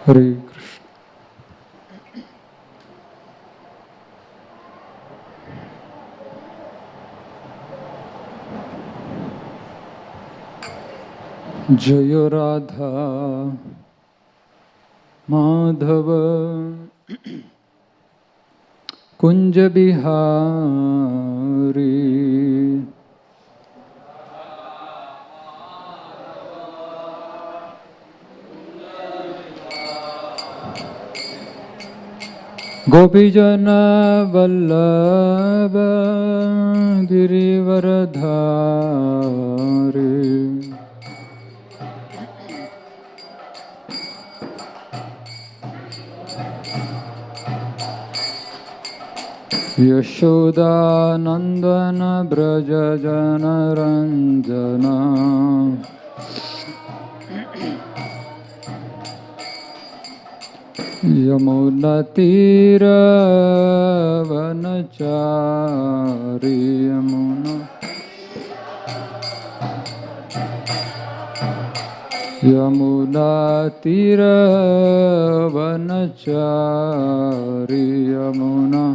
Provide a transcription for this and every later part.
हरे कृष्ण। जय राधा माधव कुंज बिहारी, गोपीजन वल्लभ गिरिवरधारी, यशोदानंदन ब्रज जनरंजन, यमुनातीरवनचारी, यमुनातीरवनचारी यमुना।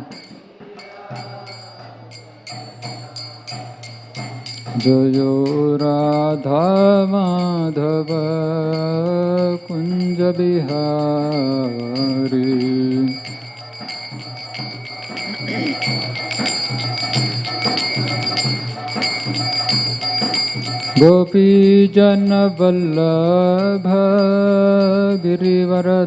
जयो राधा माधव कुंज बिहारी, गोपीजन वल्लभ गिरिवरधारी,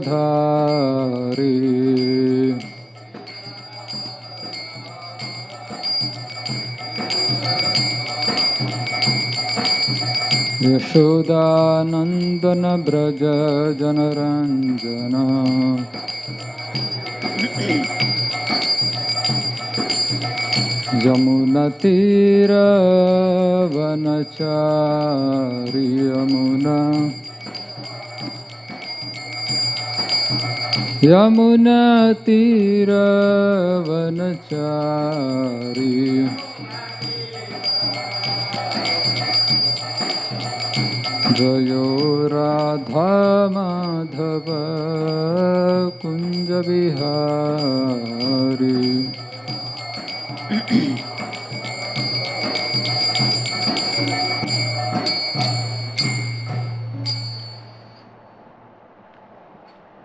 यशोदानंदन ब्रज जनरंजन, यमुनातीरवनचारी यमुना, यमुनातीरवनचारी, जयो राधा माधव कुंज बिहारी।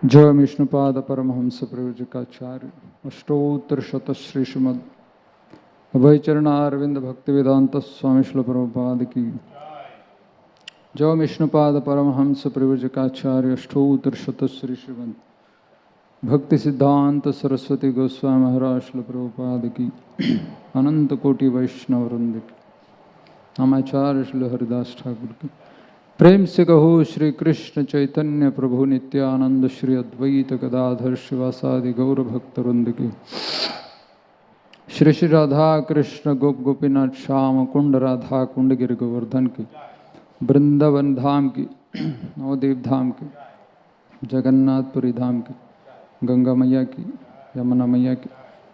जय विष्णुपाद परमहंस प्रयोजकाचार्य अष्टोत्तर शत श्री श्रीमद अभय चरणारविंद भक्ति वेदांत स्वामी श्रील प्रभुपाद की। जय विष्णुपाद परमहंस प्रयोजकाचार्य अष्टोत्तर शत श्री श्रीमद भक्ति सिद्धांत सरस्वती गोस्वामी महाराज श्रील प्रभुपाद की। अनंत कोटि वैष्णव वृंद की। हम आचार्य श्री हरिदास ठाकुर की। प्रेम से कहो श्री कृष्ण चैतन्य प्रभु नित्यानंद श्री अद्वैत गदाधर शिवासादि गौर भक्त वृंद की। श्री श्री राधा कृष्ण गोप गोपीनाथ श्याम कुंड राधा कुंड गिर गोवर्धन की। वृंदावन धाम की, नवदीप धाम की, जगन्नाथपुरी धाम की, गंगा मैया की, यमुना मैया की,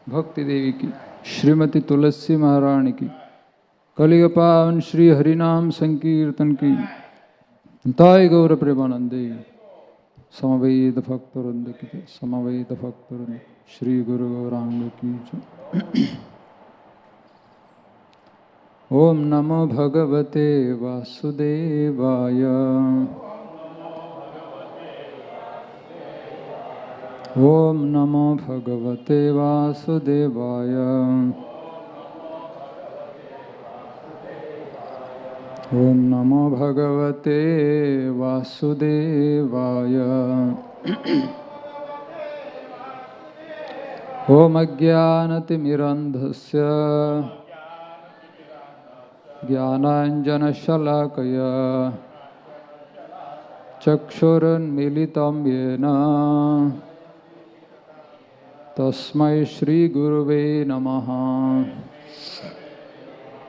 भक्ति देवी की, श्रीमती तुलसी महारानी की, कलियुग पावन श्री हरिनाम संकीर्तन की। ताय गौर प्रेमानंदे समवेद भक्त वृंद की। समवेद भक्त वृंद श्री गुरु गौरांग की जय। ओम नमो भगवते वासुदेवाय। ओम नमो भगवते वासुदेवाय। ओम नमो भगवते वासुदेवाय। ओम अज्ञानतिमिरन्धस्य ज्ञानाञ्जनशलाकया चक्षुरुन्मीलितं येन तस्मै श्रीगुरुवे नमः।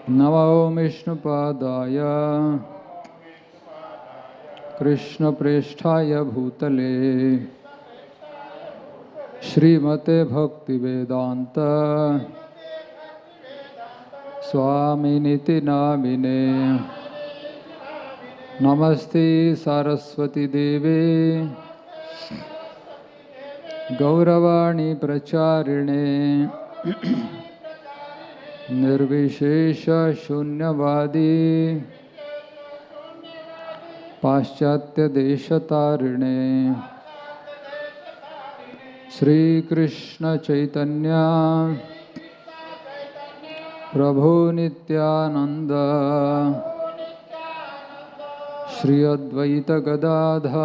नमो विष्णुपादाय कृष्णप्रेष्ठाय भूतले श्रीमते भक्तिवेदांत स्वामिनिति नामिने। नमस्ते सरस्वती देवे गौरवाणी प्रचारिणे निर्विशेष शून्यवादी पाश्चात्य देशतारिणे श्री कृष्ण चैतन्य प्रभु नित्यानंद श्री अद्वैत गदाधर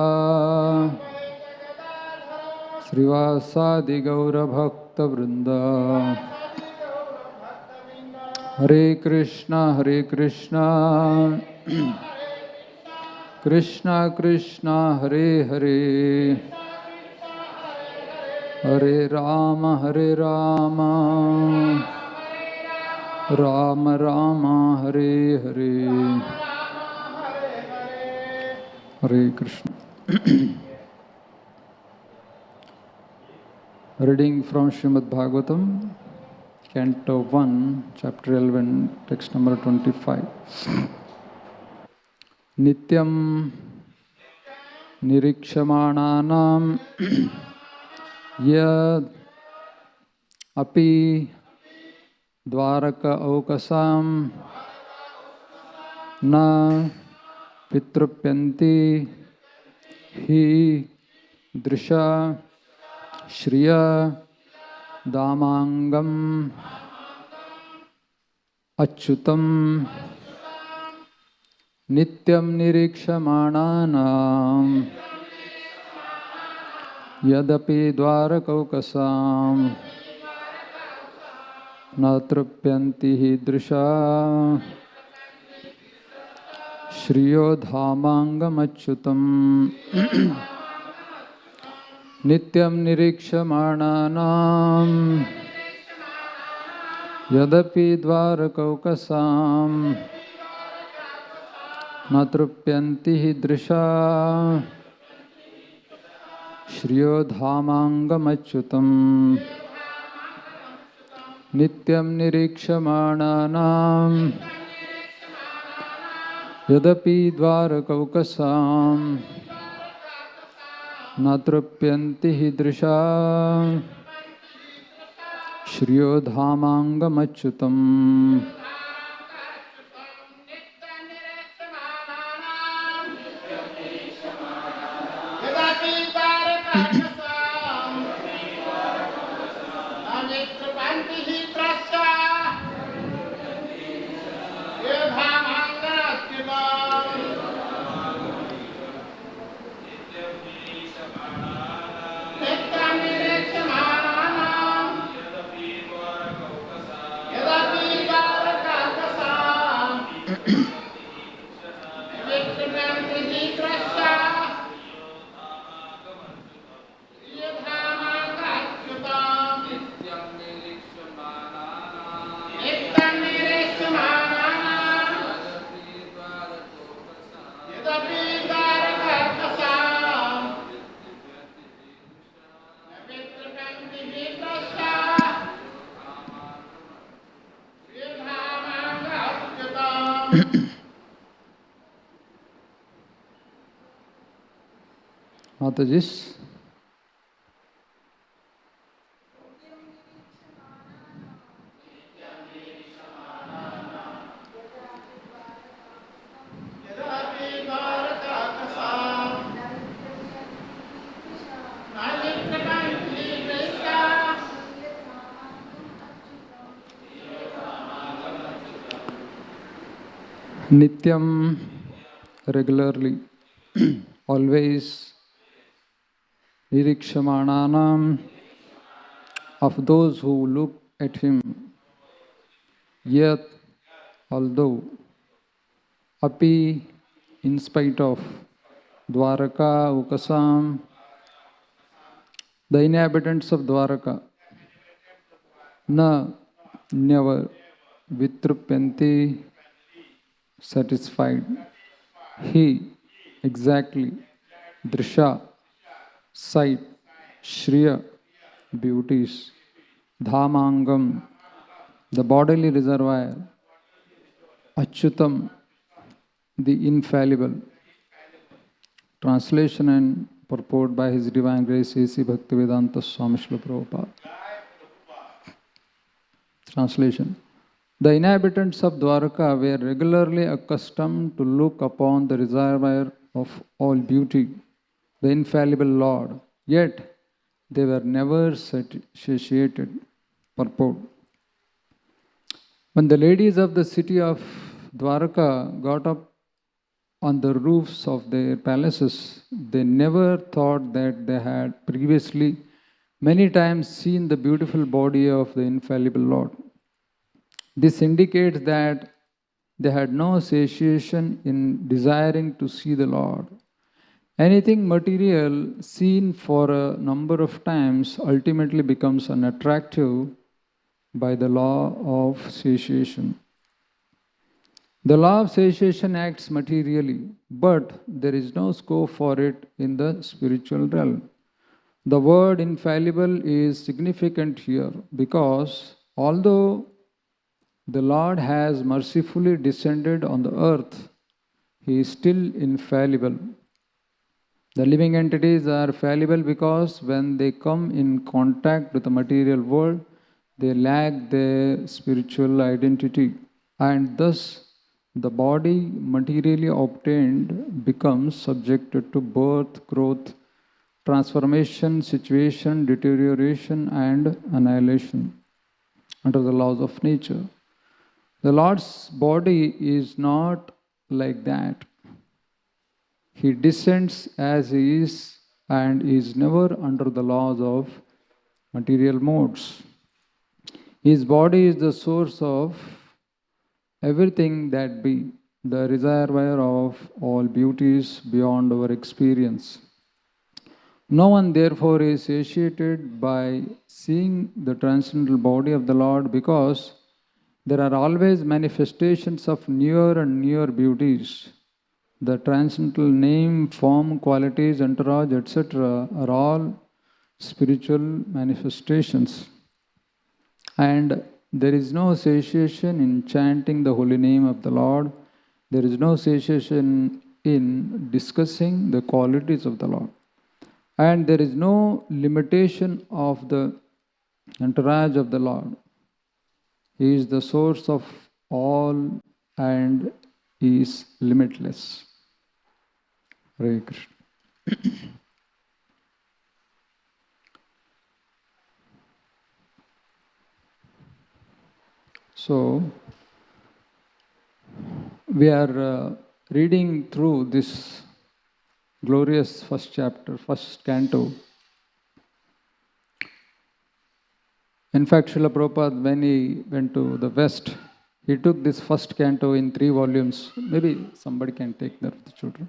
श्रीवासादि गौर भक्त वृंद हरे Krishna Krishna Krishna Hare Hare Hare Ram Ram Ram Hare Hare Hare Krishna. Reading from Srimad Bhagavatam, Canto 1, Chapter 11, Text number 25. Nityam nirikshamananam yad api dvaraka aukasam na pitrupyanti hi drisha Shriya दामांगम Achyutam नित्यं निरीक्षमाणानां यदपि द्वारकौकसां न तृप्यन्ति हि दृशा श्रियो धामांगमच्युतम् नित्यं निरीक्षमाणानां यदपि द्वारकौकसां न तृप्यन्ति हि दृशा श्रियो धामांगमच्युतम् नित्यं निरीक्षमाणानां यदपि द्वारकौकसां न तृप्यन्ति हि दृशा श्रियो धामांगमच्युतम् Mataji's. Nityam, regularly, always. Nirikshamananam, of those who look at him, yet, although, api, in spite of, Dwaraka, Ukasam, the inhabitants of Dwaraka, na, never, vitrupyanti, satisfied, he, exactly, drisha, sight, shriya, beauties, dhamangam, the bodily reservoir, achyutam, the infallible. Translation and purport by His Divine Grace A.C. Bhaktivedanta Swami Srila Prabhupada. Translation. The inhabitants of Dwarka were regularly accustomed to look upon the reservoir of all beauty, the infallible Lord, yet they were never satiated. Purport. When the ladies of the city of Dwarka got up on the roofs of their palaces, they never thought that they had previously many times seen the beautiful body of the infallible Lord. This indicates that they had no satiation in desiring to see the Lord. Anything material seen for a number of times ultimately becomes unattractive by the law of satiation. The law of satiation acts materially, but there is no scope for it in the spiritual realm. The word infallible is significant here because although the Lord has mercifully descended on the earth, He is still infallible. The living entities are fallible because when they come in contact with the material world, they lack their spiritual identity, and thus the body materially obtained becomes subjected to birth, growth, transformation, situation, deterioration, and annihilation under the laws of nature. The Lord's body is not like that. He descends as He is and is never under the laws of material modes. His body is the source of everything that be, the reservoir of all beauties beyond our experience. No one therefore is satiated by seeing the transcendental body of the Lord because there are always manifestations of newer and newer beauties. The transcendental name, form, qualities, entourage, etc. are all spiritual manifestations. And there is no satiation in chanting the holy name of the Lord. There is no satiation in discussing the qualities of the Lord. And there is no limitation of the entourage of the Lord. He is the source of all and is limitless. Hare Krishna. So, we are reading through this glorious first chapter, first canto. In fact, Srila Prabhupada, when he went to the West, he took this first canto in 3 volumes. Maybe somebody can take that for the children.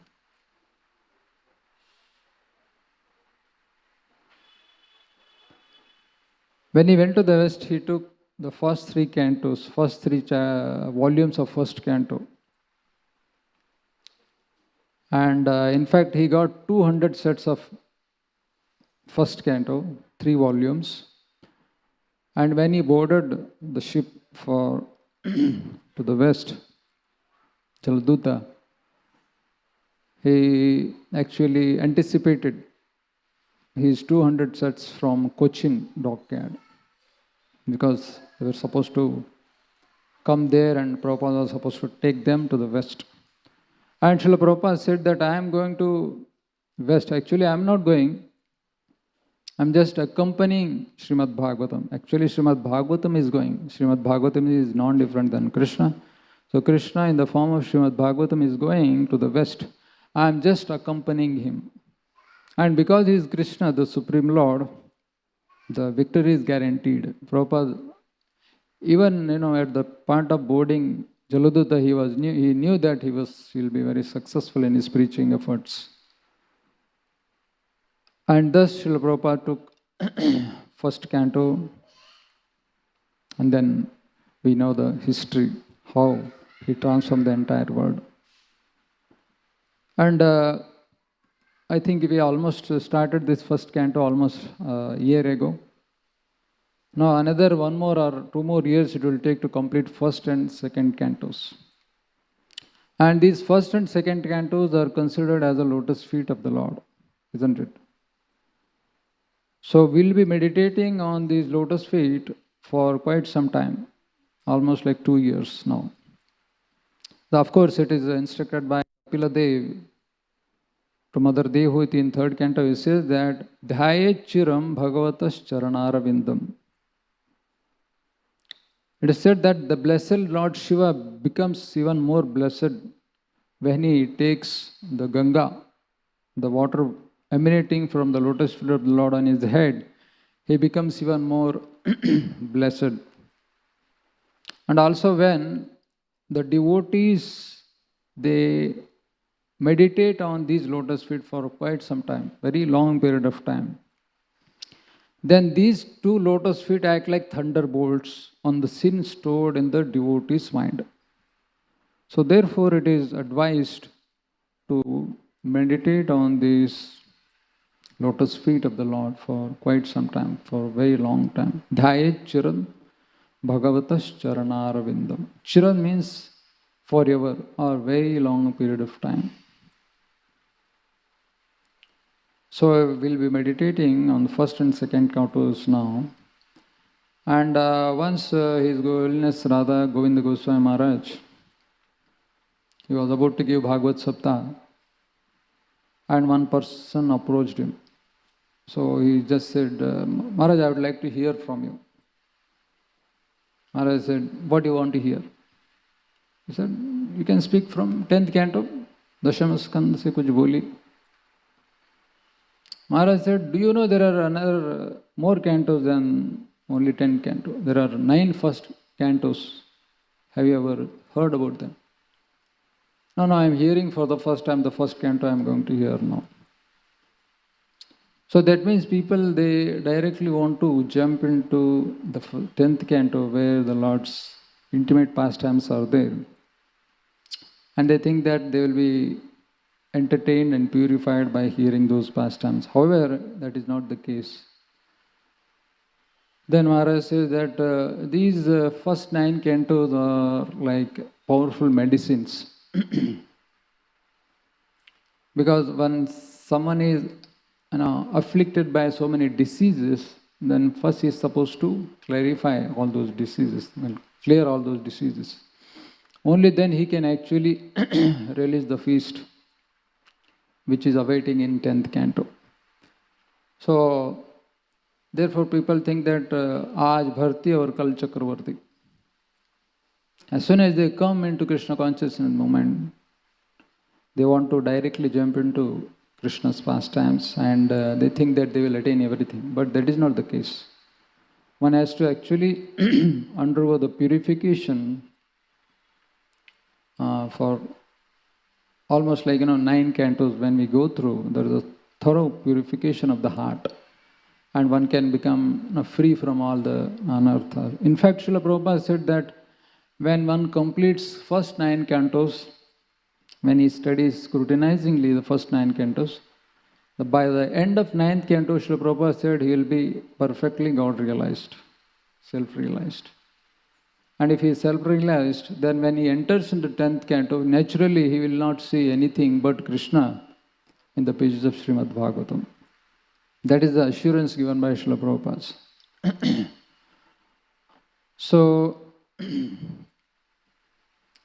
When he went to the West, he took the first 3 cantos, first 3 volumes of first canto. And in fact, he got 200 sets of first canto, 3 volumes. And when he boarded the ship for to the West, Jaladuta, he actually anticipated his 200 sets from Cochin dockyard because they were supposed to come there and Prabhupada was supposed to take them to the West. And Srila Prabhupada said that I am going to West. Actually, I am not going. I am just accompanying Srimad Bhagavatam. Actually, Srimad Bhagavatam is going. Srimad Bhagavatam is non-different than Krishna. So Krishna in the form of Srimad Bhagavatam is going to the West. I am just accompanying him. And because he is Krishna, the Supreme Lord, the victory is guaranteed. Prabhupada, even at the point of boarding Jaladuta, he knew that he will be very successful in his preaching efforts. And thus Srila Prabhupada took first canto, and then we know the history, how he transformed the entire world. And I think we almost started this first canto almost a year ago. Now another 1 more or 2 more years it will take to complete first and second cantos. And these first and second cantos are considered as the lotus feet of the Lord. isn't it? So we'll be meditating on these lotus feet for quite some time, almost like 2 years now. So of course, it is instructed by Kapila Dev to Mother Dehuti in third canto. He says that Dhyayet Chiram Bhagavatas Charanarvindam. It is said that the blessed Lord Shiva becomes even more blessed when he takes the Ganga, the water emanating from the lotus feet of the Lord on his head. He becomes even more blessed. And also when the devotees, they meditate on these lotus feet for quite some time, very long period of time, then these two lotus feet act like thunderbolts on the sin stored in the devotee's mind. So therefore it is advised to meditate on these lotus feet of the Lord for quite some time, for a very long time. Dhyayet Chiran Bhagavatas Charanarvindam. Chiran means forever or very long period of time. So we'll be meditating on the first and second cantos now. And once His Holiness Radha Govinda Goswami Maharaj, he was about to give Bhagavad Saptah, and one person approached him. So he just said, Maharaj, I would like to hear from you. Maharaj said, what do you want to hear? He said, you can speak from 10th canto, Dashama Skanda se kuch boli. Maharaj said, do you know there are another more cantos than only 10 cantos? There are 9 first cantos. Have you ever heard about them? No, I am hearing for the first time the first canto I am going to hear now. So that means people, they directly want to jump into the 10th canto where the Lord's intimate pastimes are there. And they think that they will be entertained and purified by hearing those pastimes. However, that is not the case. Then Maharaj says that these first 9 cantos are like powerful medicines. Because when someone is afflicted by so many diseases, then first he is supposed to clarify all those diseases, clear all those diseases. Only then he can actually release the feast which is awaiting in 10th canto. So, therefore people think that aaj Bharti or kal Chakravarti. As soon as they come into Krishna consciousness moment, they want to directly jump into Krishna's pastimes, and they think that they will attain everything. But that is not the case. One has to actually undergo the purification for almost like 9 cantos. When we go through, there is a thorough purification of the heart, and one can become free from all the anartha. In fact, Srila Prabhupada said that when one completes first 9 cantos, when he studies scrutinizingly the first 9 cantos, by the end of 9th canto, Srila Prabhupada said he will be perfectly God-realized, self-realized. And if he is self-realized, then when he enters into 10th canto, naturally he will not see anything but Krishna in the pages of Srimad Bhagavatam. That is the assurance given by Srila Prabhupada. So,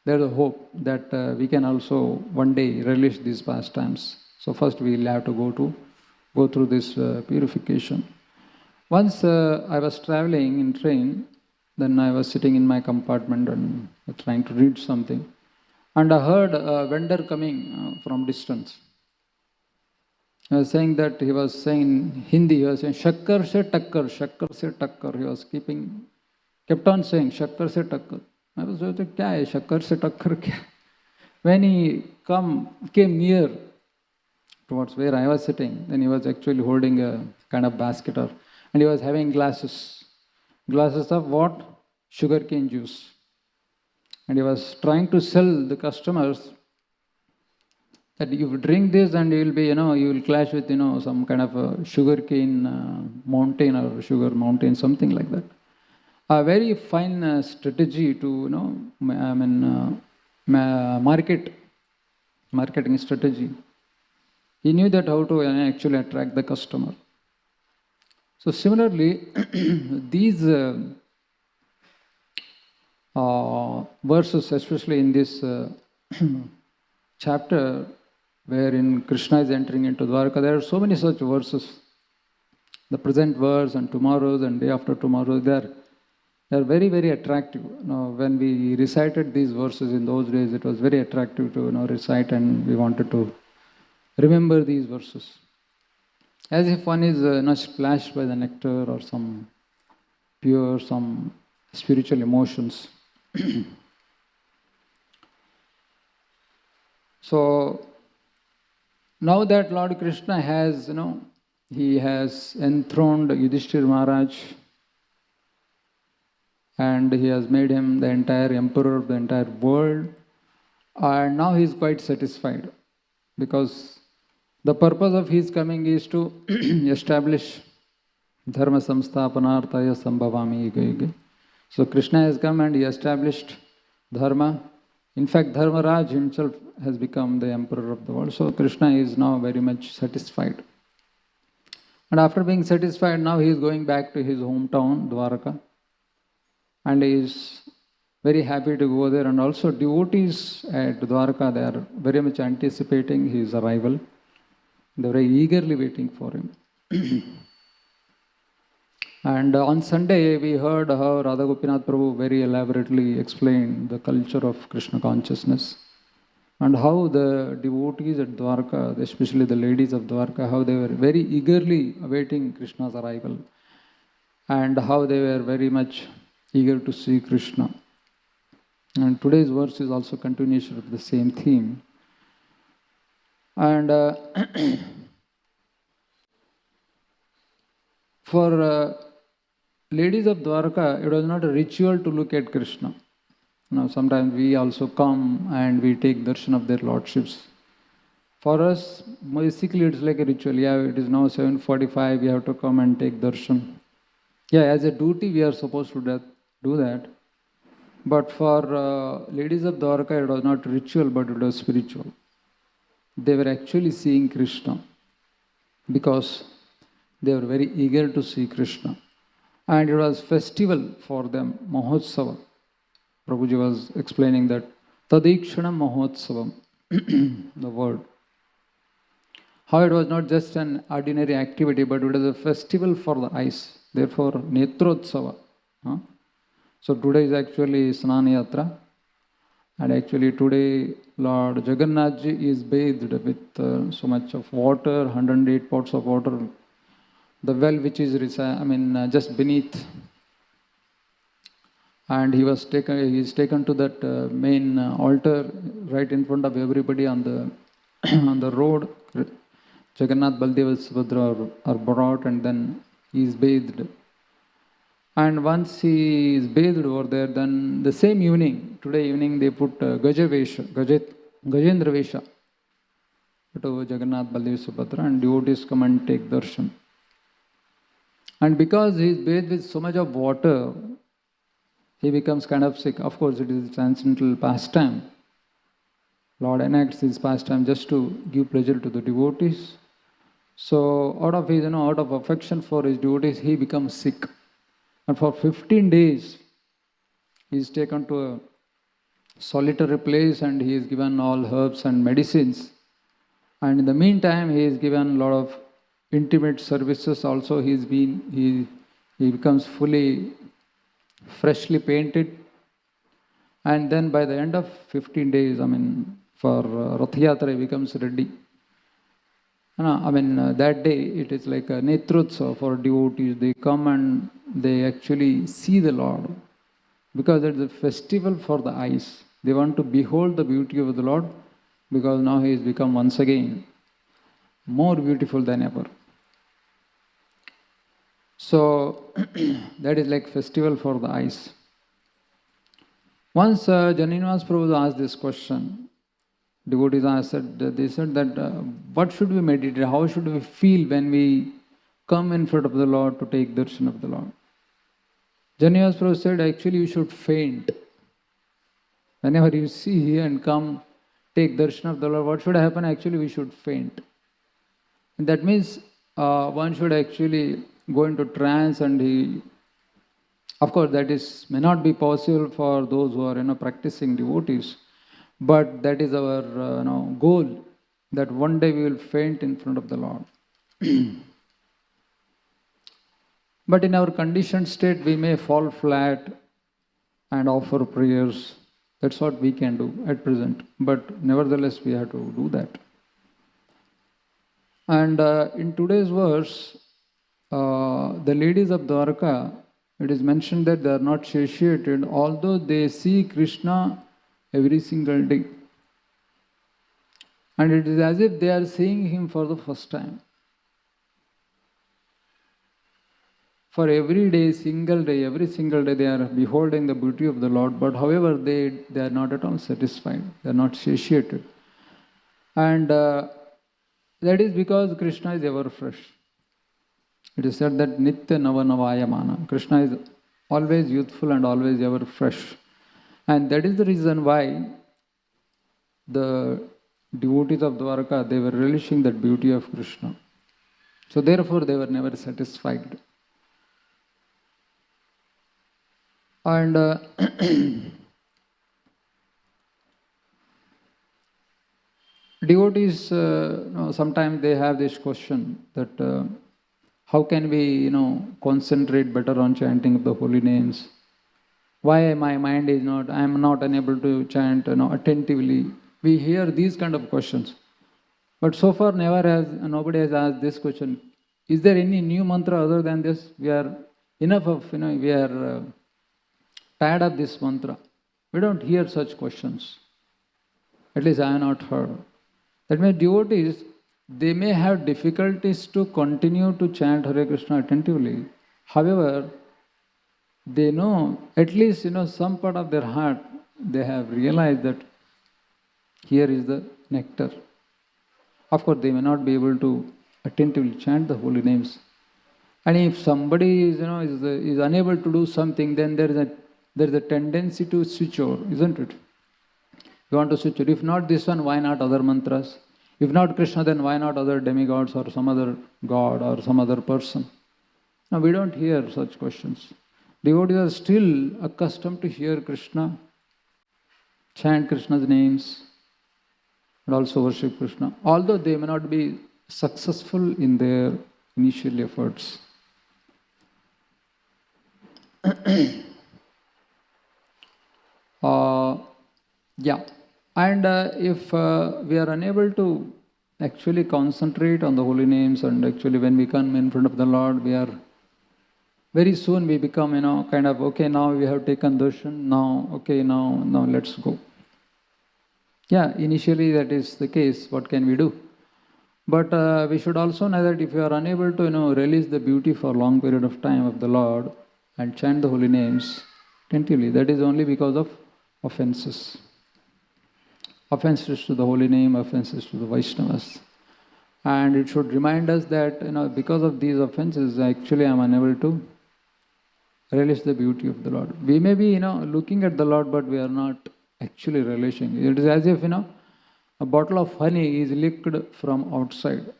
there is a hope that we can also one day relish these pastimes. So first we will have to go through this purification. Once I was traveling in train, then I was sitting in my compartment and trying to read something. And I heard a vendor coming from distance. He was saying that, he was saying in Hindi, he was saying, Shakkar se takkar, Shakkar se takkar. He was kept on saying, Shakkar se takkar. I was saying, kya hai, Shakkar se takkar kya? When he came near towards where I was sitting, then he was actually holding a kind of basket, and he was having glasses. Glasses of what? Sugarcane juice. And he was trying to sell the customers that you drink this and you will be, you will clash with, some kind of a sugarcane mountain or sugar mountain, something like that. A very fine strategy to, marketing strategy. He knew that how to actually attract the customer. So similarly, these verses, especially in this chapter wherein Krishna is entering into Dwarka, there are so many such verses. The present verse and tomorrow's and day after tomorrow, they are very, very attractive. When we recited these verses in those days, it was very attractive to recite, and we wanted to remember these verses. As if one is not splashed by the nectar or some spiritual emotions. So now that Lord Krishna has, he has enthroned Yudhishthira Maharaj, and he has made him the entire emperor of the entire world, and now he is quite satisfied, because the purpose of his coming is to establish Dharma Samsthapanarthaya Sambhavami Yuga Yuga. So Krishna has come and he established Dharma. In fact, Dharmaraj himself has become the emperor of the world. So Krishna is now very much satisfied. And after being satisfied, now he is going back to his hometown, Dwaraka. And he is very happy to go there. And also devotees at Dwaraka, they are very much anticipating his arrival. They are very eagerly waiting for him. And on Sunday, we heard how Radha Gopinath Prabhu very elaborately explained the culture of Krishna consciousness, and how the devotees at Dwarka, especially the ladies of Dwarka, how they were very eagerly awaiting Krishna's arrival, and how they were very much eager to see Krishna. And today's verse is also continuation of the same theme. And for ladies of Dwarka, it was not a ritual to look at Krishna. Sometimes we also come and we take darshan of their lordships. For us, basically it's like a ritual. Yeah, it is now 7:45, we have to come and take darshan. Yeah, as a duty we are supposed to do that. But for ladies of Dwarka, it was not ritual, but it was spiritual. They were actually seeing Krishna because they were very eager to see Krishna. And it was festival for them, Mahotsava. Prabhuji was explaining that Tadikshanam Mahotsavam, the word. How it was not just an ordinary activity, but it was a festival for the eyes. Therefore, Netrotsava. So today is actually Snana Yatra. And actually today, Lord Jagannath Ji is bathed with so much of water, 108 pots of water. The well which is just beneath, and he is taken to that main altar right in front of everybody on the on the road. Jagannath, Baldeva, Subhadra are brought, and then he is bathed. And once he is bathed over there, then the same evening, today evening, they put Gajendra Vesha to Jagannath, Baldeva, Subhadra, and devotees come and take darshan. And because he is bathed with so much of water, he becomes kind of sick. Of course, it is transcendental pastime. Lord enacts his pastime just to give pleasure to the devotees. So, out of affection for his devotees, he becomes sick. And for 15 days, he is taken to a solitary place, and he is given all herbs and medicines. And in the meantime, he is given a lot of intimate services. Also, he becomes freshly painted, and then by the end of 15 days, for Rath Yatra, he becomes ready. That day it is like a Netrotsav for devotees. They come and they actually see the Lord, because it's a festival for the eyes. They want to behold the beauty of the Lord, because now he has become once again more beautiful than ever. So that is like festival for the eyes. Once Janivas Prabhu asked this question, devotees said that what should we meditate, how should we feel when we come in front of the Lord to take darshan of the Lord? Janivas Prabhu said, actually you should faint. Whenever you see and come take darshan of the Lord, what should happen? Actually we should faint. That means one should actually go into trance, and he, of course, that is may not be possible for those who are practicing devotees, but that is our goal, that one day we will faint in front of the Lord. But in our conditioned state, we may fall flat and offer prayers. That's what we can do at present. But nevertheless, we have to do that. And in today's verse, the ladies of Dwarka, it is mentioned that they are not satiated, although they see Krishna every single day. And it is as if they are seeing him for the first time. For every day, every single day, they are beholding the beauty of the Lord. But however, they are not at all satisfied. They are not satiated. And that is because Krishna is ever fresh. It is said that Nitya Nava Navayamana. Krishna is always youthful and always ever fresh. And that is the reason why the devotees of Dwarka, they were relishing that beauty of Krishna. So therefore, they were never satisfied. And devotees, sometimes they have this question that how can we, concentrate better on chanting of the holy names? Why my mind is not, I am not unable to chant, attentively. We hear these kind of questions. But so far, nobody has asked this question. Is there any new mantra other than this? We are enough of, we are tired of this mantra. We don't hear such questions. At least I have not heard. That means devotees, they may have difficulties to continue to chant Hare Krishna attentively. However, they know, at least some part of their heart, they have realized that here is the nectar. Of course, they may not be able to attentively chant the holy names. And if somebody is unable to do something, then there is a tendency to switch over, isn't it? You want to switch over. If not this one, why not other mantras? If not Krishna, then why not other demigods or some other god or some other person? Now, we don't hear such questions. Devotees are still accustomed to hear Krishna, chant Krishna's names, and also worship Krishna, although they may not be successful in their initial efforts. And if we are unable to actually concentrate on the holy names, and actually when we come in front of the Lord, very soon we become, kind of, okay, now we have taken darshan, now let's go. Yeah, initially that is the case. What can we do? But we should also know that if you are unable to, release the beauty for a long period of time of the Lord and chant the holy names attentively, that is only because of offenses. Offenses to the holy name, offenses to the Vaishnavas. And it should remind us that, because of these offenses, actually I am unable to relish the beauty of the Lord. We may be, looking at the Lord, but we are not actually relishing. It is as if, a bottle of honey is licked from outside.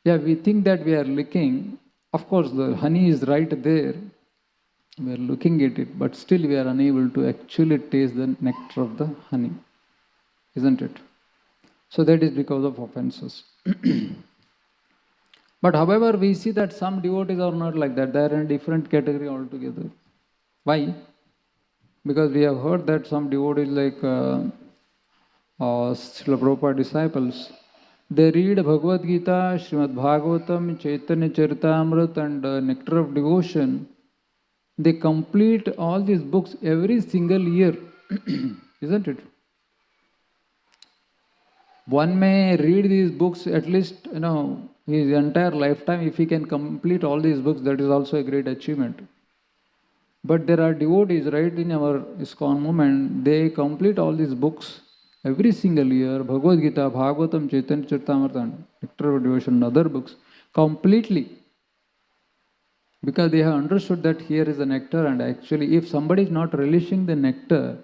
Yeah, we think that we are licking. Of course, the honey is right there. We are looking at it, but still we are unable to actually taste the nectar of the honey. Isn't it? So that is because of offenses. But however, we see that some devotees are not like that. They are in a different category altogether. Why? Because we have heard that some devotees like Srila Prabhupada disciples, they read Bhagavad Gita, Srimad Bhagavatam, Chaitanya Charitamrita and Nectar of Devotion. They complete all these books every single year. Isn't it? One may read these books at least, his entire lifetime. If he can complete all these books, that is also a great achievement. But there are devotees, right, in our ISKCON movement, they complete all these books every single year, Bhagavad Gita, Bhagavatam, Chaitanya Charitamrita, Nectar of Devotion, and other books, completely. Because they have understood that here is the nectar, and actually if somebody is not relishing the nectar,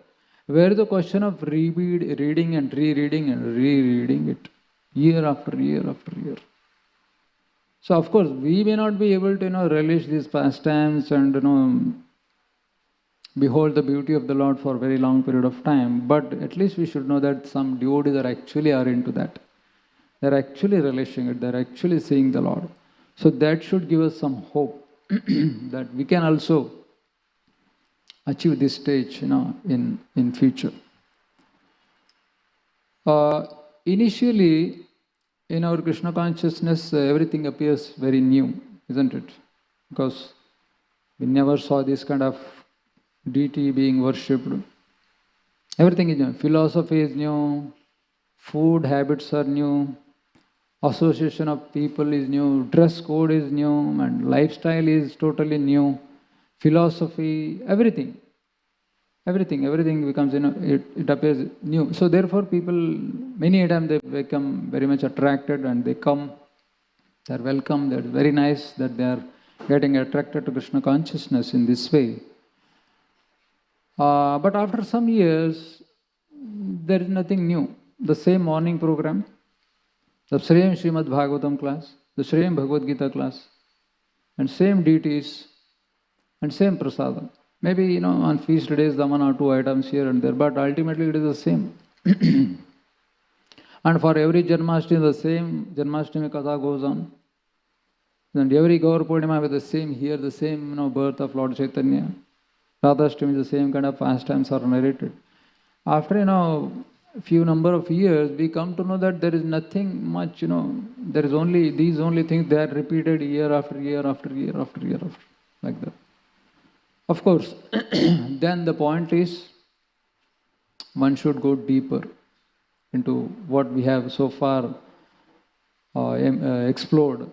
where is the question of reading and rereading and rereading it year after year after year? So of course, we may not be able to, relish these pastimes and, behold the beauty of the Lord for a very long period of time, but at least we should know that some devotees are into that. They're actually relishing it, they're actually seeing the Lord. So that should give us some hope that we can also achieve this stage, in future. Initially, in our Krishna consciousness, everything appears very new, isn't it? Because we never saw this kind of deity being worshipped. Everything is new. Philosophy is new, food habits are new, association of people is new, dress code is new, and lifestyle is totally new. Philosophy, everything becomes, it appears new. So therefore people, many times they become very much attracted and they come, they're welcome, that's very nice that they are getting attracted to Krishna consciousness in this way. But after some years, there is nothing new. The same morning program, the same Srimad Bhagavatam class, the same Bhagavad Gita class, and same deities, and same prasadam. Maybe, on feast days, the 1 or 2 items here and there, but ultimately it is the same. And for every Janmashtami, the same Janmashtami Katha goes on. And every Gaur Purnima with the same here, the same, birth of Lord Chaitanya. Radhashtami, the same kind of pastimes are narrated. After, few number of years, we come to know that there is nothing much, there is only these only things, they are repeated year after year after year after year after, like that. Of course, then the point is, one should go deeper into what we have so far explored.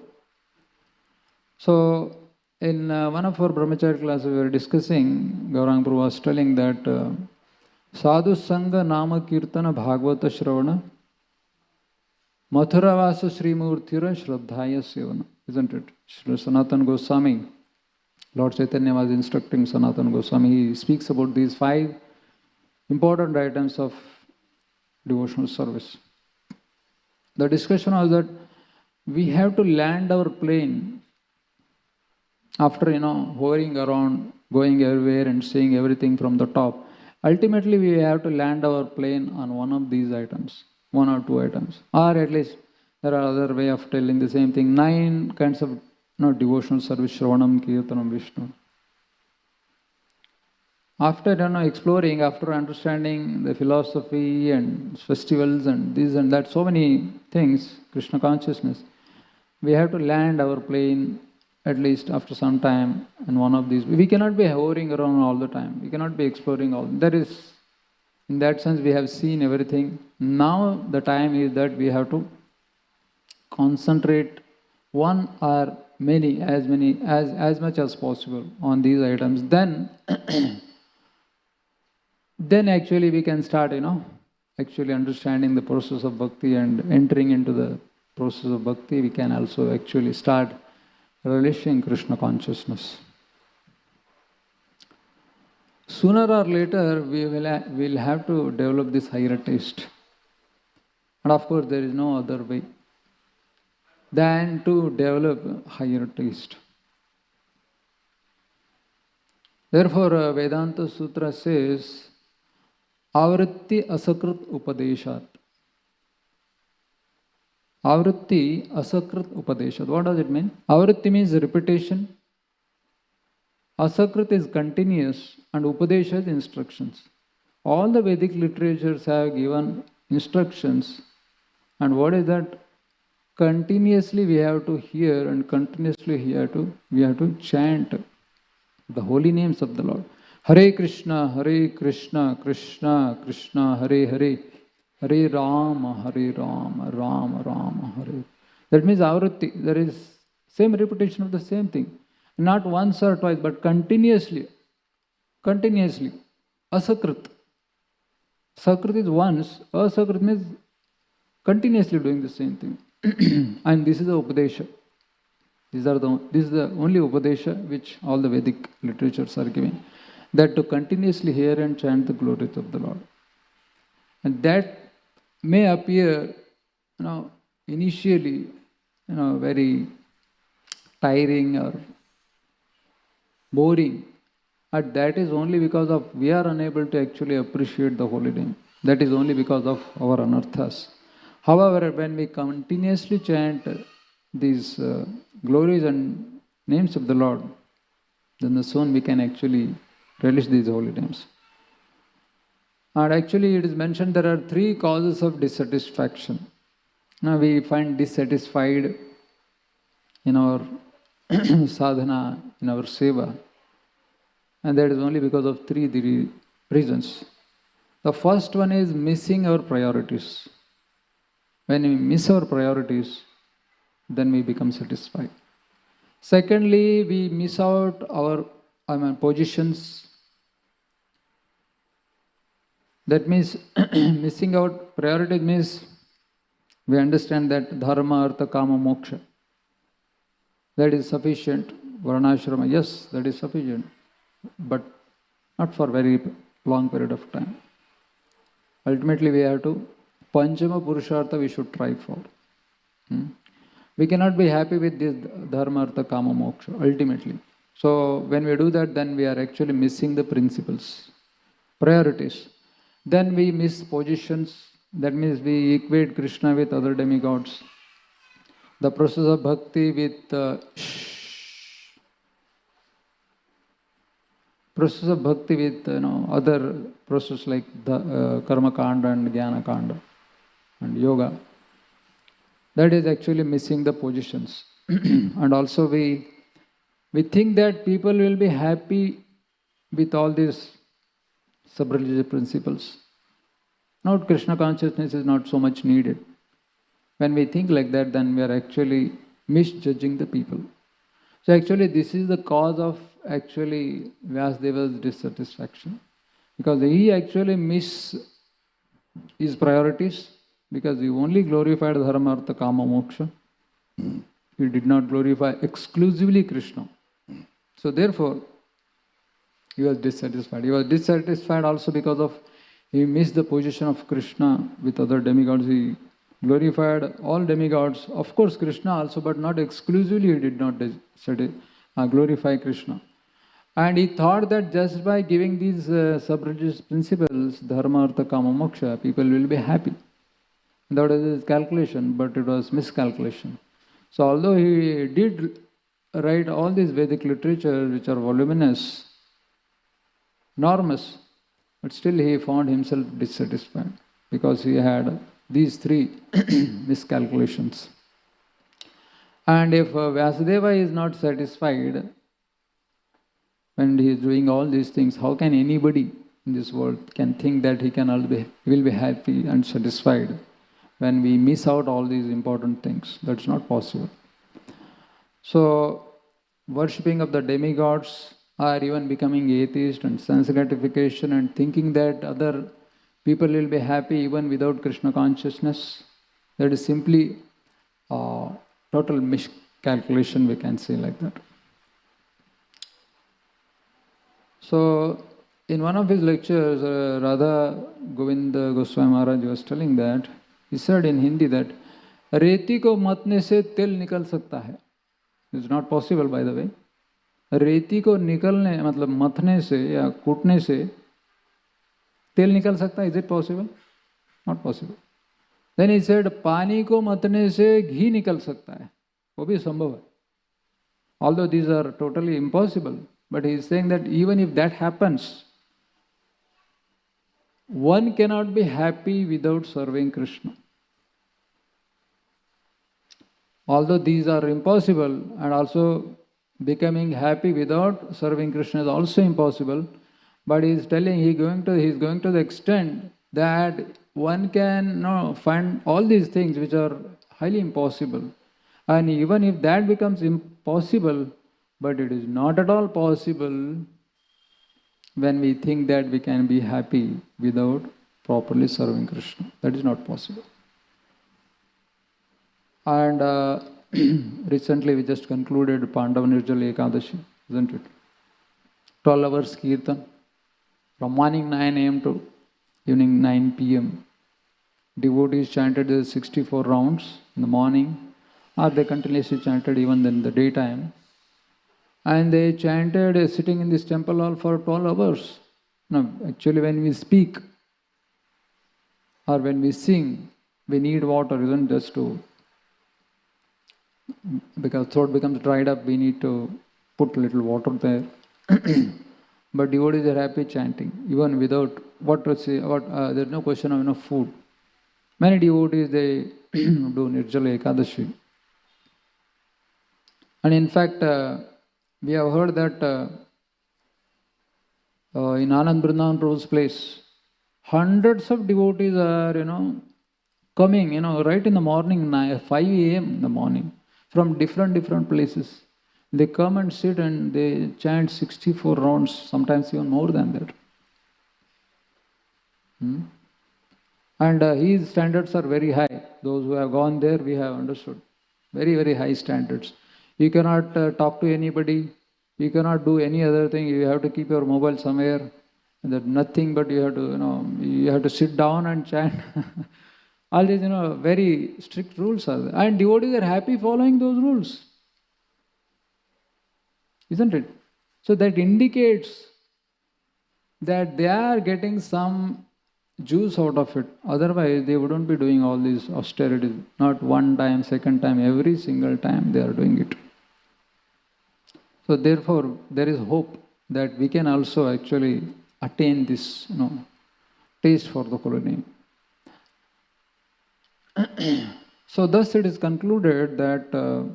So, in one of our brahmacharya classes, we were discussing, Gaurang Prabhu was telling that Sadhu Sangha Nama Kirtana Bhagavata Shravana Mathuravasa Srimurthira Shraddhaya Sevana. Isn't it? Sri Sanatana Goswami, Lord Chaitanya was instructing Sanatana Goswami. He speaks about these 5 important items of devotional service. The discussion was that we have to land our plane after, hovering around, going everywhere and seeing everything from the top. Ultimately, we have to land our plane on one of these items, 1 or 2 items. Or at least, there are other way of telling the same thing. 9 kinds of devotional service, Shravanam, Kirtanam, Vishnu. After exploring, after understanding the philosophy and festivals and this and that, so many things, Krishna consciousness, we have to land our plane at least after some time in one of these. We cannot be hovering around all the time. We cannot be exploring all. That is, in that sense, we have seen everything. Now the time is that we have to concentrate one or as much as possible on these items. Then actually we can start, actually understanding the process of bhakti and entering into the process of bhakti. We can also actually start relishing Krishna consciousness. Sooner or later, we'll have to develop this higher taste. And of course, there is no other way than to develop higher taste. Therefore, Vedanta Sutra says, Avritti asakrit upadeshat. Avritti asakrit upadeshat. What does it mean? Avritti means repetition. Asakrit is continuous and upadesha is instructions. All the Vedic literatures have given instructions. And what is that? Continuously we have to hear and continuously we have to chant the holy names of the Lord. Hare Krishna, Krishna Krishna, Hare Hare, Hare Rama, Rama Rama, Hare. That means avritti. There is same repetition of the same thing. Not once or twice, but continuously. Continuously. Asakrit. Sakrit is once. Asakrit means continuously doing the same thing. And this is the Upadesha. This is the only Upadesha which all the Vedic literatures are giving. That to continuously hear and chant the glories of the Lord. And that may appear, initially, very tiring or boring. And that is only because of we are unable to actually appreciate the holy name. That is only because of our anarthas. However, when we continuously chant these glories and names of the Lord, then soon we can actually relish these holy names. And actually it is mentioned there are 3 causes of dissatisfaction. Now we find dissatisfied in our sadhana, in our seva. And that is only because of 3 reasons. The first one is missing our priorities. When we miss our priorities, then we become satisfied. Secondly, we miss out our positions. That means missing out priorities means we understand that dharma, artha, kama, moksha. That is sufficient. Varnashrama, yes, that is sufficient. But not for very long period of time. Ultimately, we have to Panchama Purushartha we should try for. We cannot be happy with this dharma, artha, kama, moksha, ultimately. So when we do that, then we are actually missing the principles, priorities. Then we miss positions. That means we equate Krishna with other demigods. The process of bhakti with other process like the karma kanda and jnana kanda and yoga. That is actually missing the positions. And also we think that people will be happy with all these sub-religious principles. Now Krishna consciousness is not so much needed. When we think like that, then we are actually misjudging the people. So actually this is the cause of actually Vyasadeva's dissatisfaction. Because he actually missed his priorities, because he only glorified dharma, artha, kama, moksha. He did not glorify exclusively Krishna. So therefore, he was dissatisfied. He was dissatisfied also because of he missed the position of Krishna with other demigods. He glorified all demigods. Of course, Krishna also, but not exclusively he did not glorify Krishna. And he thought that just by giving these sub-religious principles, dharma, artha, kama, moksha, people will be happy. That was his calculation, but it was miscalculation. So although he did write all these Vedic literature which are voluminous, enormous, but still he found himself dissatisfied because he had these 3 miscalculations. And if Vyasadeva is not satisfied when he is doing all these things, how can anybody in this world can think that he will be happy and satisfied when we miss out all these important things? That's not possible. So, worshipping of the demigods, or even becoming atheist and sense gratification and thinking that other people will be happy even without Krishna consciousness, that is simply total miscalculation, we can say like that. So, in one of his lectures, Radha Govinda Goswami Maharaj was telling that, he said in Hindi that, रेती को मतने से तेल निकल सकता है. It's not possible, by the way. रेती को निकलने मतलब मथने से या कूटने से तेल निकल सकता है. Is it possible? Not possible. Then he said, पानी को मथने से घी निकल सकता है. वो भी संभव है. Although these are totally impossible, but he is saying that even if that happens, one cannot be happy without serving Krishna. Although these are impossible, and also becoming happy without serving Krishna is also impossible, but he is telling he is going to the extent that one can find all these things which are highly impossible. And even if that becomes impossible, but it is not at all possible when we think that we can be happy without properly serving Krishna. That is not possible. And recently we just concluded Pandava Nirjala Ekadashi, isn't it? 12 hours Kirtan, from morning 9 a.m. to evening 9 p.m. Devotees chanted the 64 rounds in the morning, or they continuously chanted even in the daytime. And they chanted sitting in this temple hall for 12 hours. No, actually when we speak or when we sing, we need water, isn't just to, because throat becomes dried up, we need to put little water there. But devotees are happy chanting, even without what to say, there's no question of enough food. Many devotees, they do Nirjala Ekadashi. And in fact, we have heard that in Anand Vrindavan Prabhu's place, hundreds of devotees are, coming, right in the morning, 5 a.m. in the morning, from different places. They come and sit and they chant 64 rounds, sometimes even more than that. And his standards are very high. Those who have gone there, we have understood. Very high standards. You cannot talk to anybody. You cannot do any other thing. You have to keep your mobile somewhere. There's nothing but you have to sit down and chant. All these, very strict rules are there. And devotees are happy following those rules. Isn't it? So that indicates that they are getting some juice out of it. Otherwise, they wouldn't be doing all these austerities. Not one time, second time, every single time they are doing it. So therefore, there is hope that we can also actually attain this, taste for the holy name. So thus it is concluded that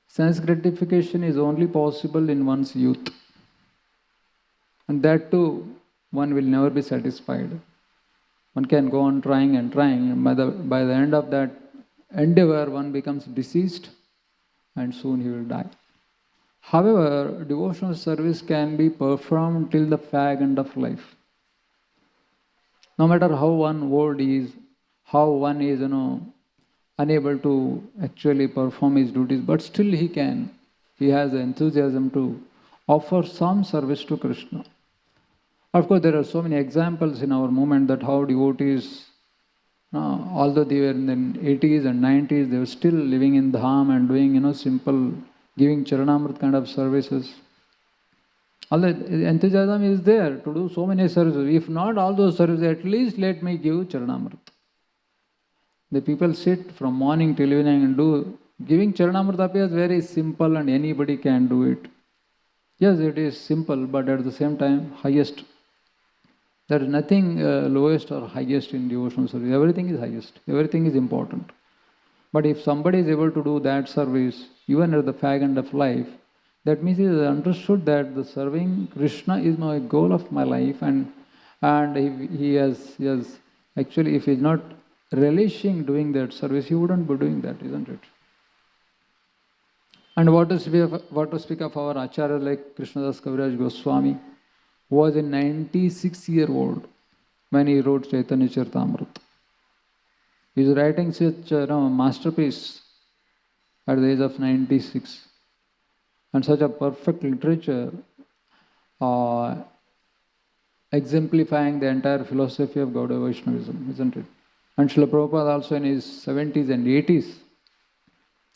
sense gratification is only possible in one's youth. And that too, one will never be satisfied. One can go on trying and trying, and by the end of that endeavor, one becomes deceased and soon he will die. However, devotional service can be performed till the fag end of life. No matter how one old is, how one is, unable to actually perform his duties, but still he has the enthusiasm to offer some service to Krishna. Of course, there are so many examples in our movement that how devotees, although they were in the 80s and 90s, they were still living in Dham and doing, simple, giving Charanamrit kind of services. Although enthusiasm is there to do so many services. If not all those services, at least let me give Charanamrit. The people sit from morning till evening and do. Giving Charanamrit appears very simple and anybody can do it. Yes, it is simple, but at the same time, highest. There is nothing lowest or highest in devotional service. Everything is highest. Everything is important. But if somebody is able to do that service, even at the fag end of life, that means he has understood that the serving Krishna is my goal of my life, and he has actually, if he is not relishing doing that service, he wouldn't be doing that, isn't it? And what to speak of our Acharya like Krishnadas Kaviraj Goswami, who was a 96-year-old when he wrote Chaitanya Charitamrita. He is writing such a masterpiece at the age of 96. And such a perfect literature exemplifying the entire philosophy of Gaudiya Vaishnavism, isn't it? And Srila Prabhupada also in his 70s and 80s,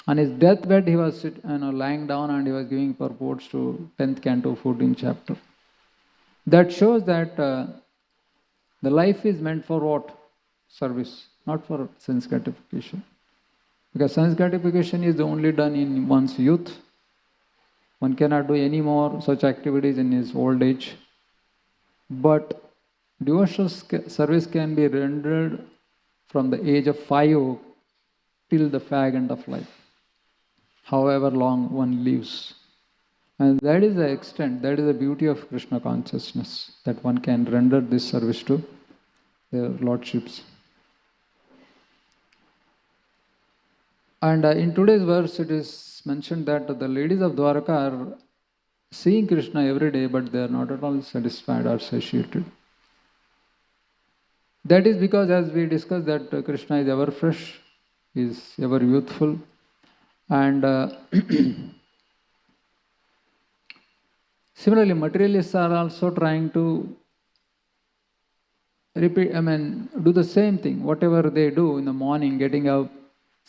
on his deathbed he was lying down and he was giving purports to 10th canto, 14th chapter. That shows that the life is meant for what? Service, not for sense gratification. Because sense gratification is only done in one's youth. One cannot do any more such activities in his old age. But devotional service can be rendered from the age of 5 till the fag end of life, however long one lives. And that is the extent, that is the beauty of Krishna consciousness, that one can render this service to their lordships. And in today's verse, it is mentioned that the ladies of Dwarka are seeing Krishna every day, but they are not at all satisfied or satiated. That is because, as we discussed, that Krishna is ever fresh, is ever youthful, and similarly, materialists are also trying to do the same thing. Whatever they do in the morning, getting up,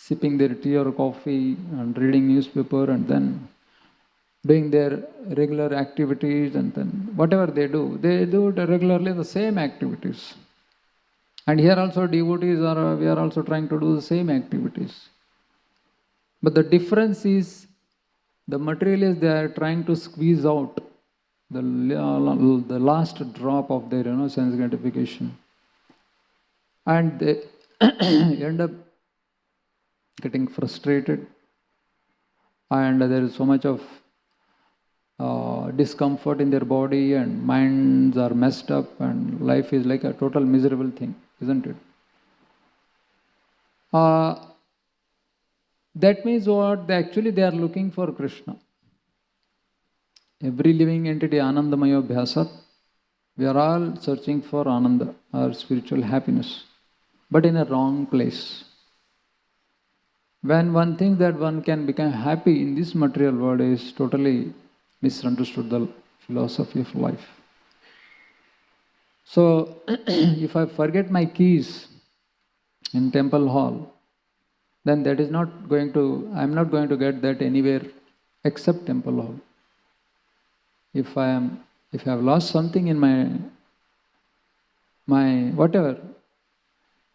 sipping their tea or coffee and reading newspaper and then doing their regular activities, and then whatever they do it regularly, the same activities. And here also devotees are, we are also trying to do the same activities. But the difference is, the materialists, they are trying to squeeze out the last drop of their sense gratification. And they end up getting frustrated. And there is so much of discomfort in their body, and minds are messed up, and life is like a total miserable thing, isn't it? That means what? They are looking for Krishna. Every living entity, Anandamaya Bhyasat, we are all searching for Ananda, our spiritual happiness, but in a wrong place. When one thinks that one can become happy in this material world, is totally misunderstood the philosophy of life. So, if I forget my keys in temple hall, then that is not going to, I am not going to get that anywhere except temple hall. If I have lost something in my whatever,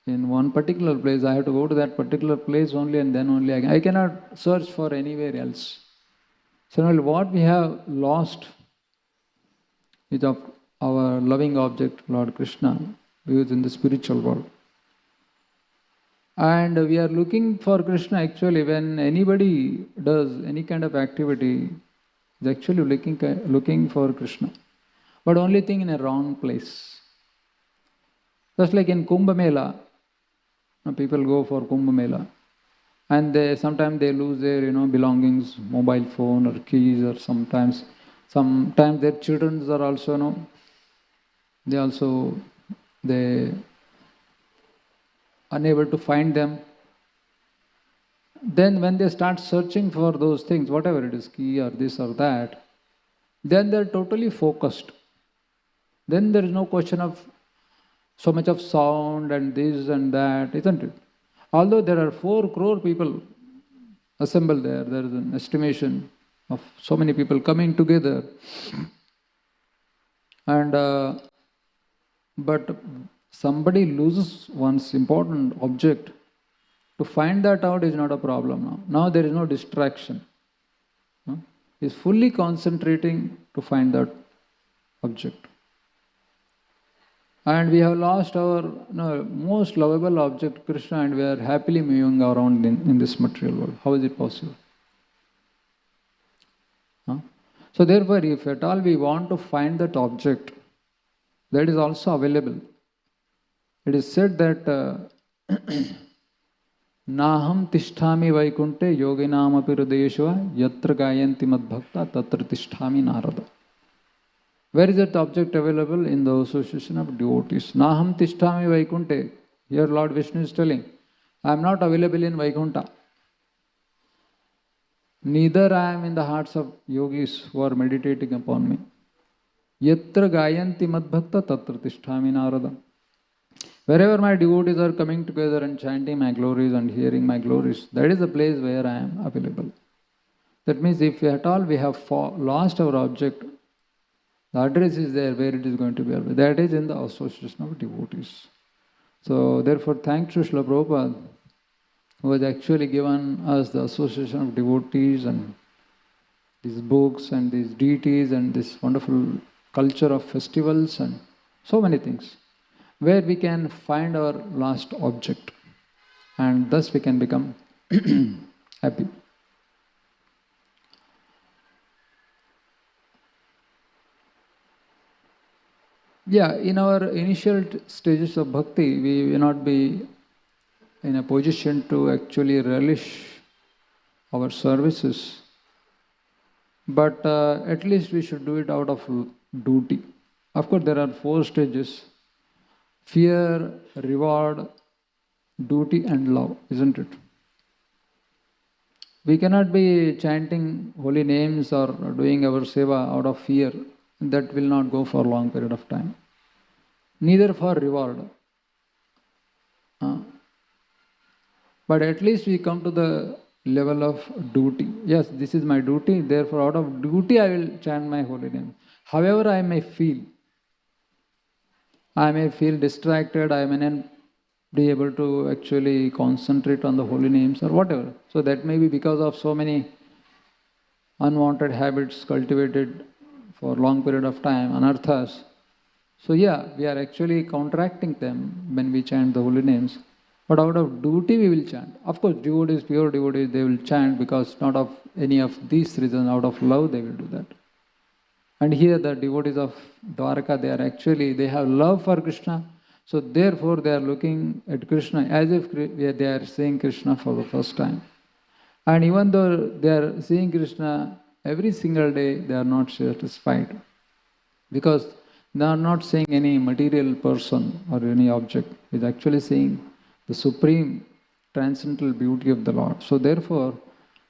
in one particular place, I have to go to that particular place only, and then only I cannot search for anywhere else. So what we have lost is of our loving object, Lord Krishna, who is in the spiritual world. And we are looking for Krishna. Actually, when anybody does any kind of activity, is actually looking for Krishna. But only thing in a wrong place. Just like in Kumbh Mela, people go for Kumbh Mela, and sometimes they lose their belongings, mobile phone or keys, or sometimes their children are also they unable to find them. Then when they start searching for those things, whatever it is, key or this or that, then they're totally focused. Then there is no question of so much of sound and this and that, isn't it? Although there are 4 crore people assembled there, there is an estimation of so many people coming together. And but somebody loses one's important object, to find that out is not a problem now. Now there is no distraction. He is fully concentrating to find that object. And we have lost our most lovable object, Krishna, and we are happily moving around in this material world. How is it possible? So therefore, if at all we want to find that object, that is also available. It is said that Naham tisthami vaikunte yoginam api hridayeshva yatra gayanti madbhakta tatra tisthami narada. Where is that object available? In the association of devotees. Naham tisthami vaikunte. Here Lord Vishnu is telling, I am not available in Vaikuntha. Neither I am in the hearts of yogis who are meditating upon me. Yatra gayanti madbhakta tatra tisthami narada. Wherever my devotees are coming together and chanting my glories and hearing my glories, that is the place where I am available. That means if at all we have lost our object, the address is there where it is going to be available. That is in the association of devotees. So therefore, thanks to Srila Prabhupada, who has actually given us the association of devotees and these books and these deities and this wonderful culture of festivals and so many things, where we can find our last object, and thus we can become happy. Yeah, in our initial stages of bhakti, we will not be in a position to actually relish our services, but at least we should do it out of duty. Of course, there are 4 stages: fear, reward, duty and love, isn't it? We cannot be chanting holy names or doing our seva out of fear. That will not go for a long period of time. Neither for reward. But at least we come to the level of duty. Yes, this is my duty, therefore out of duty I will chant my holy name. However I may feel distracted, I may not be able to actually concentrate on the holy names or whatever. So that may be because of so many unwanted habits cultivated for a long period of time, anarthas. So yeah, we are actually counteracting them when we chant the holy names. But out of duty we will chant. Of course, devotees, pure devotees, they will chant because not of any of these reasons, out of love they will do that. And here the devotees of Dwarka, they have love for Krishna. So therefore they are looking at Krishna as if they are seeing Krishna for the first time. And even though they are seeing Krishna every single day, they are not satisfied. Because they are not seeing any material person or any object. It is actually seeing the supreme transcendental beauty of the Lord. So therefore,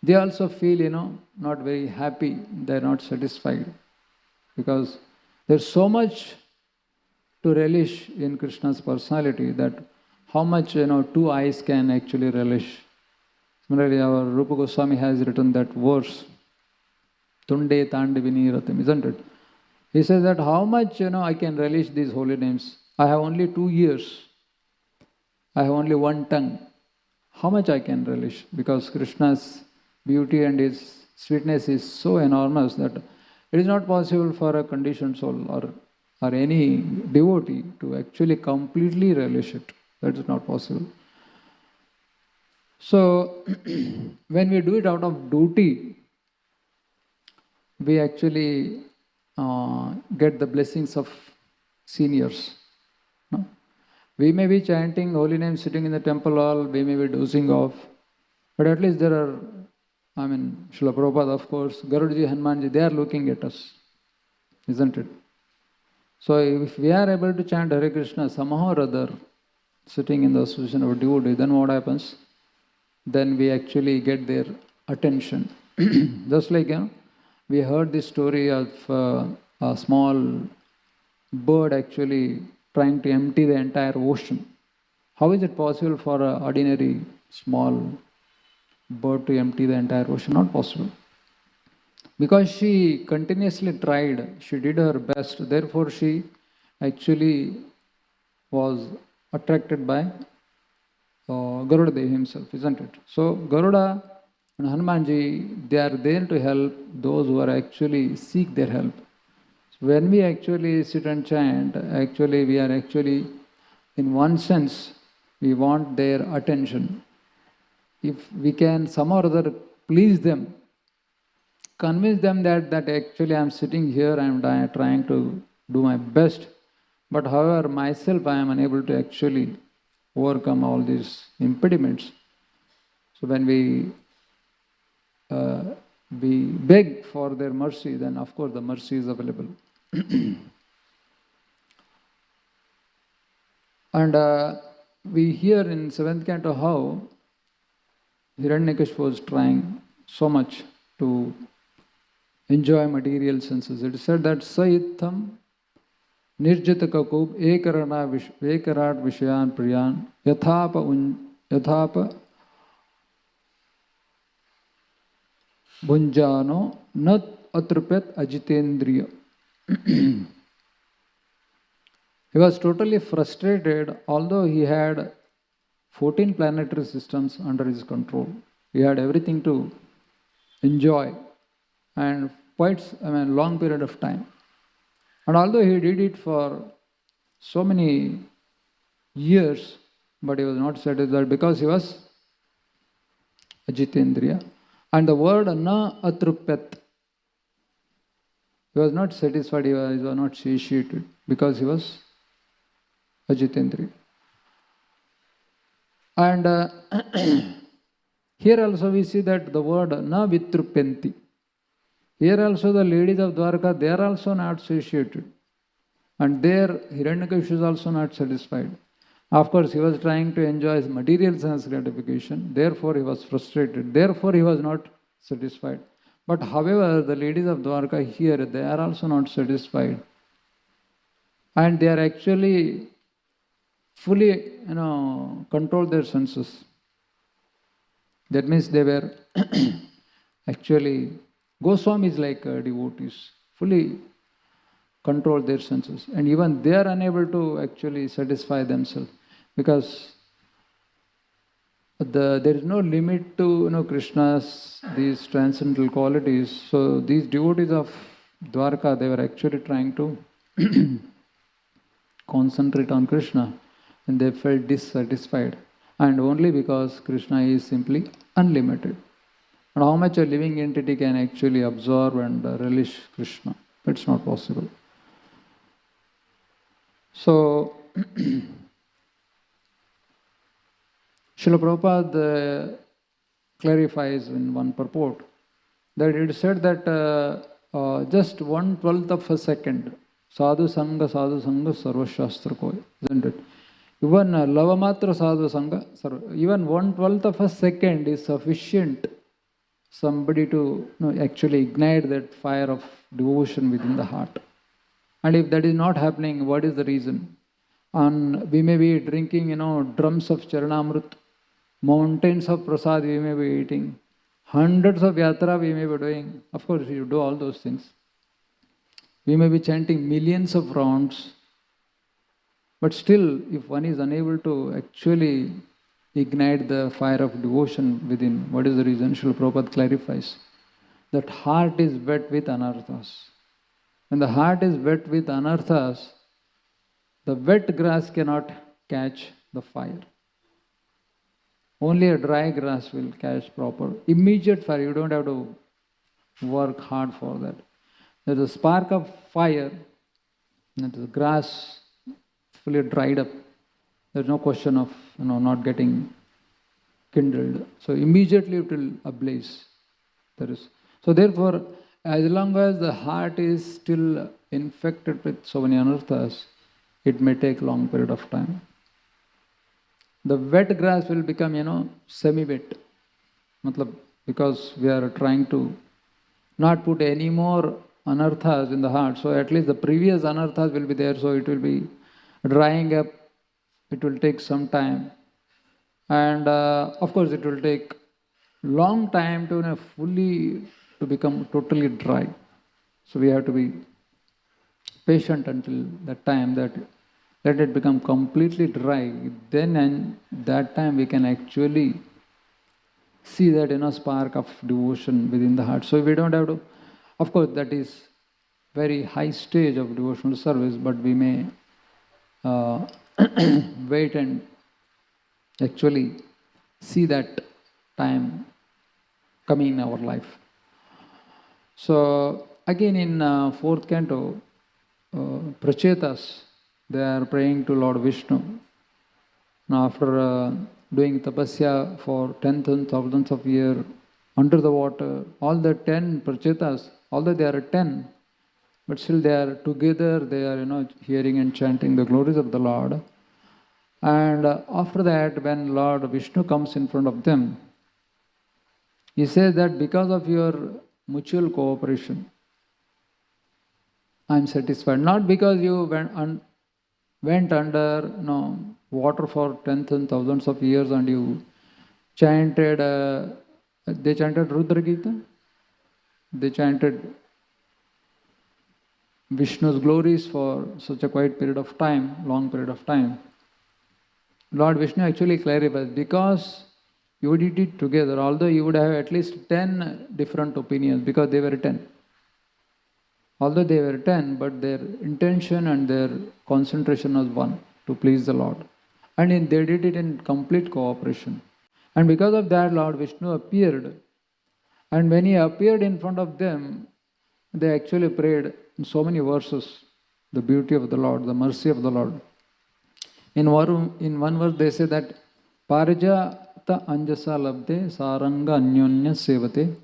they also feel, not very happy. They are not satisfied. Because there's so much to relish in Krishna's personality that how much, two eyes can actually relish. Similarly, our Rupa Goswami has written that verse, Tunde Tandivini Ratam, isn't it? He says that how much, I can relish these holy names. I have only 2 ears. I have only one tongue. How much I can relish? Because Krishna's beauty and his sweetness is so enormous that it is not possible for a conditioned soul or any devotee to actually completely relish it. That is not possible. So, when we do it out of duty, we actually get the blessings of seniors. No? We may be chanting holy names sitting in the temple hall, we may be dozing off, but at least there are, Srila Prabhupada, of course, Garudaji, Hanumanji, they are looking at us, isn't it? So if we are able to chant Hare Krishna somehow or other, sitting in the association of a devotee, then what happens? Then we actually get their attention. Just like, we heard this story of a small bird actually trying to empty the entire ocean. How is it possible for an ordinary small bird to empty the entire ocean? Not possible. Because she continuously tried, she did her best, therefore she actually was attracted by Garuda Dev himself, isn't it? So Garuda and Hanumanji, they are there to help those who are actually seek their help. So when we actually sit and chant, actually we are actually, in one sense, we want their attention. If we can somehow or other please them, convince them that actually I am sitting here, I am trying to do my best, but however myself I am unable to actually overcome all these impediments. So when we beg for their mercy, then of course the mercy is available. And we hear in 7th canto how Hiranyakashipu was trying so much to enjoy material senses. It is said that Saitham Nirjita Kakub Ekarat Vishayan Priyan Yathapa Bunjano Nat Atrupet Ajitendriya. He was totally frustrated, although he had 14 planetary systems under his control. He had everything to enjoy, and quite long period of time. And although he did it for so many years, but he was not satisfied because he was Ajitendriya. And the word na atrupyat, he was not satisfied, he was not satiated because he was Ajitendriya. And here also we see that the word na vitrupyanti. Here also the ladies of Dwarka, they are also not satiated. And there Hiranyakashipu is also not satisfied. Of course, he was trying to enjoy his material sense gratification, therefore he was frustrated, therefore he was not satisfied. But however, the ladies of Dwarka here, they are also not satisfied. And they are actually fully, control their senses. That means they were actually, Goswamis like devotees, fully control their senses. And even they are unable to actually satisfy themselves, because there is no limit to Krishna's these transcendental qualities. So these devotees of Dwarka, they were actually trying to concentrate on Krishna, and they felt dissatisfied, and only because Krishna is simply unlimited. And how much a living entity can actually absorb and relish Krishna? It's not possible. So Srila Prabhupada clarifies in one purport that it said that just 1/12 of a second, sadhu sanga sarva shastra koy, isn't it? Even lavamatra sadhu sanga, even 1/12 of a second is sufficient somebody to actually ignite that fire of devotion within the heart. And if that is not happening, what is the reason? And we may be drinking, drums of Charanamrut, mountains of prasad we may be eating, hundreds of yatra we may be doing. Of course, you do all those things. We may be chanting millions of rounds, but still, if one is unable to actually ignite the fire of devotion within, what is the reason? Srila Prabhupada clarifies that heart is wet with anarthas. When the heart is wet with anarthas, the wet grass cannot catch the fire. Only a dry grass will catch proper, immediate fire. You don't have to work hard for that. There's a spark of fire, and the grass fully dried up. There's no question of not getting kindled. So immediately it will ablaze. So therefore, as long as the heart is still infected with so many anarthas, it may take long period of time. The wet grass will become, semi-wet. Because we are trying to not put any more anarthas in the heart. So at least the previous anarthas will be there. So it will be drying up. It will take some time. And of course, it will take long time to fully to become totally dry. So we have to be patient until that time, that let it become completely dry. Then and that time we can actually see that spark of devotion within the heart. So we don't have to, of course, that is very high stage of devotional service, but we may wait and actually see that time coming in our life. So again in fourth canto, Prachetas, they are praying to Lord Vishnu. Now after doing tapasya for tens and thousands of years under the water, all the 10 Prachetas, although they are 10, but still they are together, they are hearing and chanting the glories of the Lord. And after that, when Lord Vishnu comes in front of them, he says that because of your mutual cooperation, I am satisfied. Not because you went under water for tens and thousands of years and you chanted, they chanted Rudra Gita, they chanted Vishnu's glories for such a quiet period of time, long period of time. Lord Vishnu actually clarifies, because you did it together, although you would have at least 10 different opinions, because they were 10. Although they were 10, but their intention and their concentration was one, to please the Lord. And they did it in complete cooperation. And because of that, Lord Vishnu appeared. And when he appeared in front of them, they actually prayed in so many verses the beauty of the Lord, the mercy of the Lord. In one verse they say that Parijata Anjasa Labde Saranga Anyonya Sevate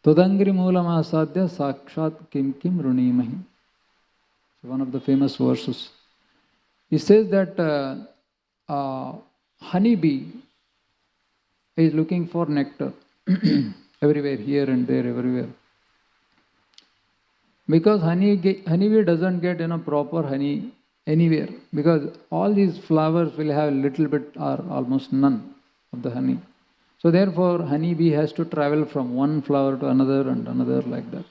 Todangri Moolam Asadya Sakshat Kim Kim Runimahi. One of the famous verses. He says that honeybee is looking for nectar everywhere, here and there, everywhere. Because honeybee doesn't get proper honey anywhere, because all these flowers will have a little bit or almost none of the honey. So therefore, honeybee has to travel from one flower to another and another like that.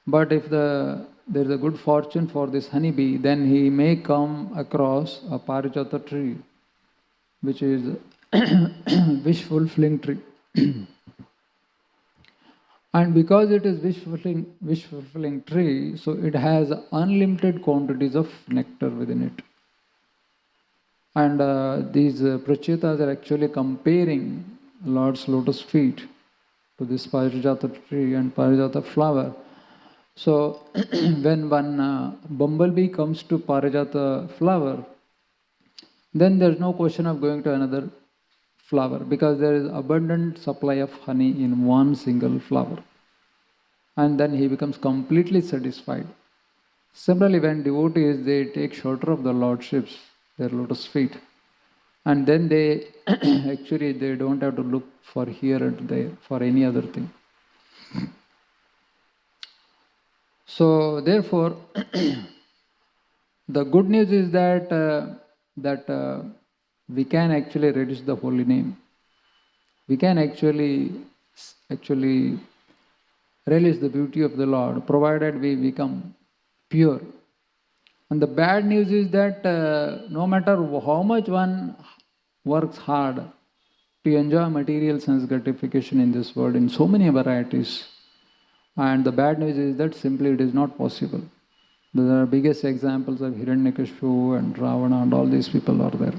But if there is a good fortune for this honeybee, then he may come across a parijata tree, which is wish fulfilling tree. And because it is wish fulfilling tree, so it has unlimited quantities of nectar within it. And these prachetas are actually comparing Lord's lotus feet to this parijata tree and parijata flower. So when one bumblebee comes to parijata flower, then there is no question of going to another flower, because there is abundant supply of honey in one single flower. And then he becomes completely satisfied. Similarly, when devotees, they take shelter of the Lordships, their lotus feet, and then they actually they don't have to look for here and there for any other thing. So therefore, the good news is that we can actually reduce the holy name. We can actually relish the beauty of the Lord, provided we become pure. And the bad news is that no matter how much one works hard to enjoy material sense gratification in this world in so many varieties, and the bad news is that simply it is not possible. The biggest examples of Hiranyakashipu and Ravana and all these people are there.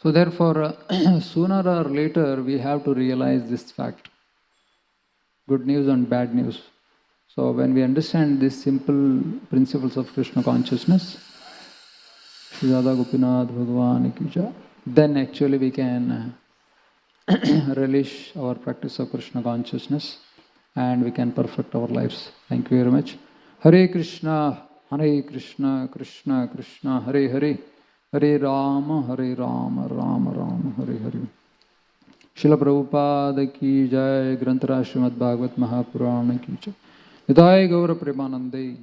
So therefore, sooner or later, we have to realize this fact. Good news and bad news. So when we understand these simple principles of Krishna consciousness, Shri Radha Gopinath Bhagwan ki jai, then actually we can relish our practice of Krishna consciousness and we can perfect our lives. Thank you very much. Hare Krishna, Krishna Krishna, Hare Hare, Hare Rama, Rama Rama, Hare Hare. Srila Prabhupada ki jai, Granthara Srimad Bhagavat Mahapurana ki jai. Nithai Gaura Premanande.